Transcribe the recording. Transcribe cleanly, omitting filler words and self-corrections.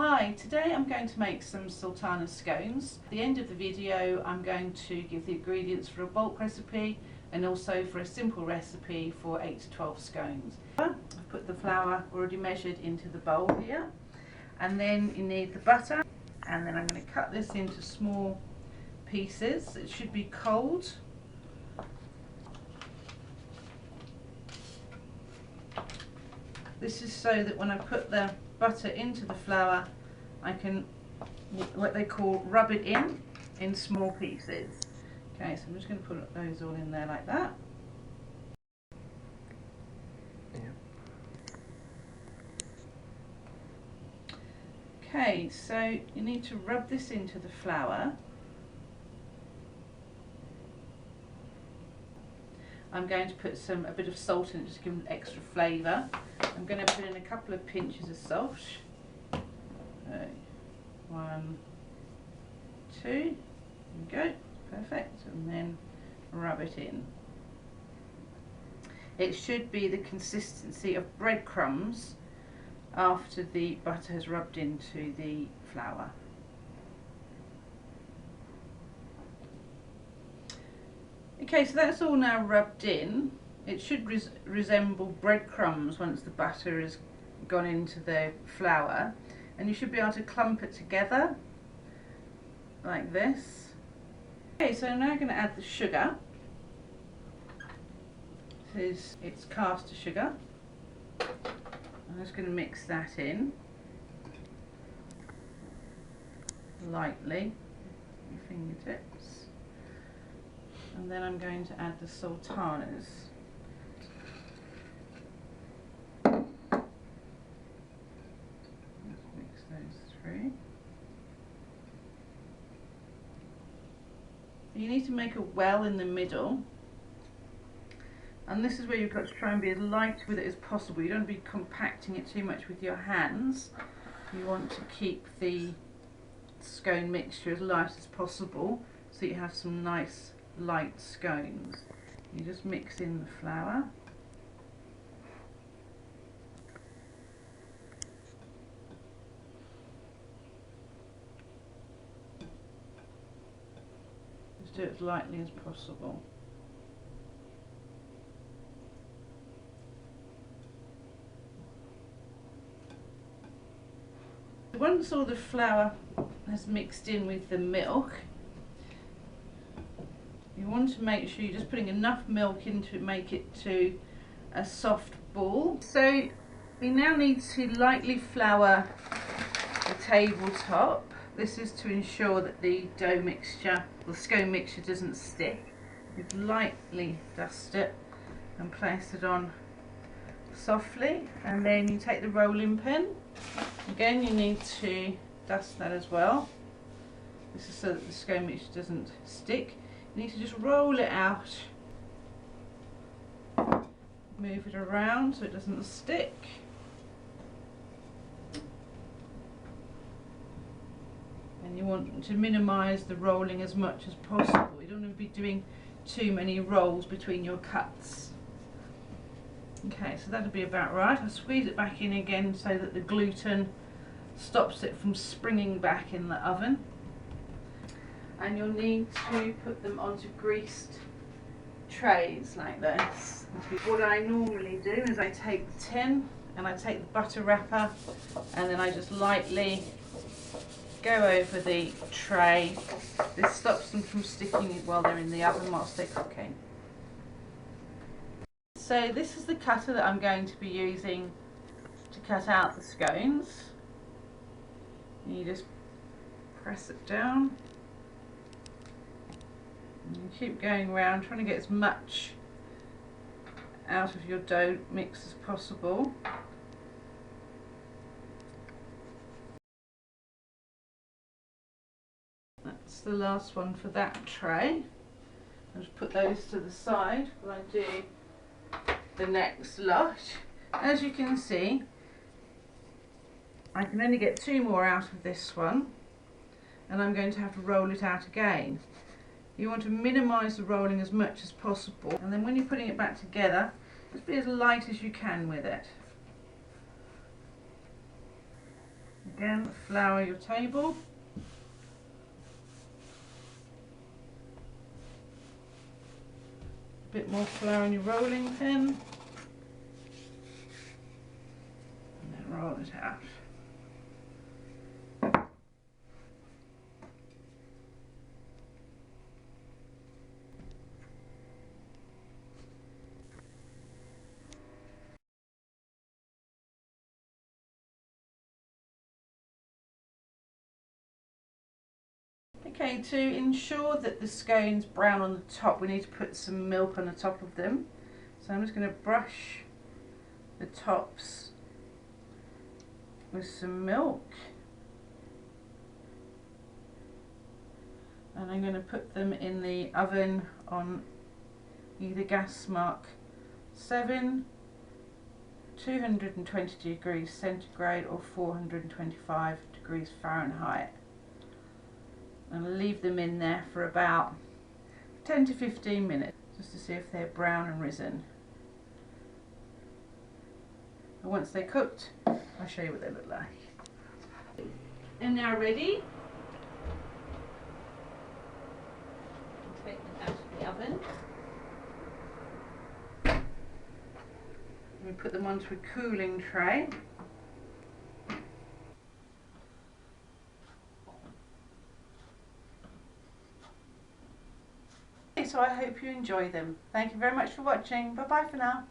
Hi, today I'm going to make some sultana scones. At the end of the video I'm going to give the ingredients for a bulk recipe and also for a simple recipe for 8 to 12 scones. I've put the flour already measured into the bowl here, and then you need the butter, and then I'm going to cut this into small pieces. It should be cold. This is so that when I put the butter into the flour, I can, what they call, rub it in small pieces. Okay, so I'm just going to put those all in there like that. Okay, so you need to rub this into the flour. I'm going to put a bit of salt in it just to give it extra flavour. I'm going to put in a couple of pinches of salt. 1, 2, there we go, perfect, and then rub it in. It should be the consistency of breadcrumbs after the butter has rubbed into the flour. Okay, so that's all now rubbed in. It should resemble breadcrumbs once the butter has gone into the flour, and you should be able to clump it together like this. Okay, so I'm now going to add the sugar. It's caster sugar. I'm just going to mix that in lightly with my fingertips. And then I'm going to add the sultanas. Let's mix those through. You need to make a well in the middle, and this is where you've got to try and be as light with it as possible. You don't want to be compacting it too much with your hands. You want to keep the scone mixture as light as possible so you have some nice light scones. You just mix in the flour. Just do it as lightly as possible. Once all the flour has mixed in with the milk, you want to make sure you're just putting enough milk in to make it to a soft ball. So we now need to lightly flour the tabletop. This is to ensure that the dough mixture, the scone mixture, doesn't stick. You lightly dust it and place it on softly, and then you take the rolling pin. Again, you need to dust that as well. This is so that the scone mixture doesn't stick. You need to just roll it out, move it around so it doesn't stick. And you want to minimise the rolling as much as possible. You don't want to be doing too many rolls between your cuts. Okay, so that'll be about right. I'll squeeze it back in again so that the gluten stops it from springing back in the oven. And you'll need to put them onto greased trays like this. What I normally do is I take the tin and I take the butter wrapper, and then I just lightly go over the tray. This stops them from sticking while they're in the oven whilst they're cooking. So this is the cutter that I'm going to be using to cut out the scones. You just press it down. And you keep going around trying to get as much out of your dough mix as possible. That's the last one for that tray. I'll just put those to the side while I do the next lot. As you can see, I can only get 2 more out of this one, and I'm going to have to roll it out again. You want to minimise the rolling as much as possible, and then when you're putting it back together, just be as light as you can with it. Again, flour your table. A bit more flour on your rolling pin. And then roll it out. Okay, to ensure that the scone's brown on the top, we need to put some milk on the top of them. So I'm just going to brush the tops with some milk. And I'm going to put them in the oven on either gas mark 7, 220 degrees centigrade or 425 degrees Fahrenheit. And leave them in there for about 10 to 15 minutes just to see if they're brown and risen. And once they're cooked, I'll show you what they look like. And now ready. Take them out of the oven. We put them onto a cooling tray. So I hope you enjoy them. Thank you very much for watching. Bye bye for now.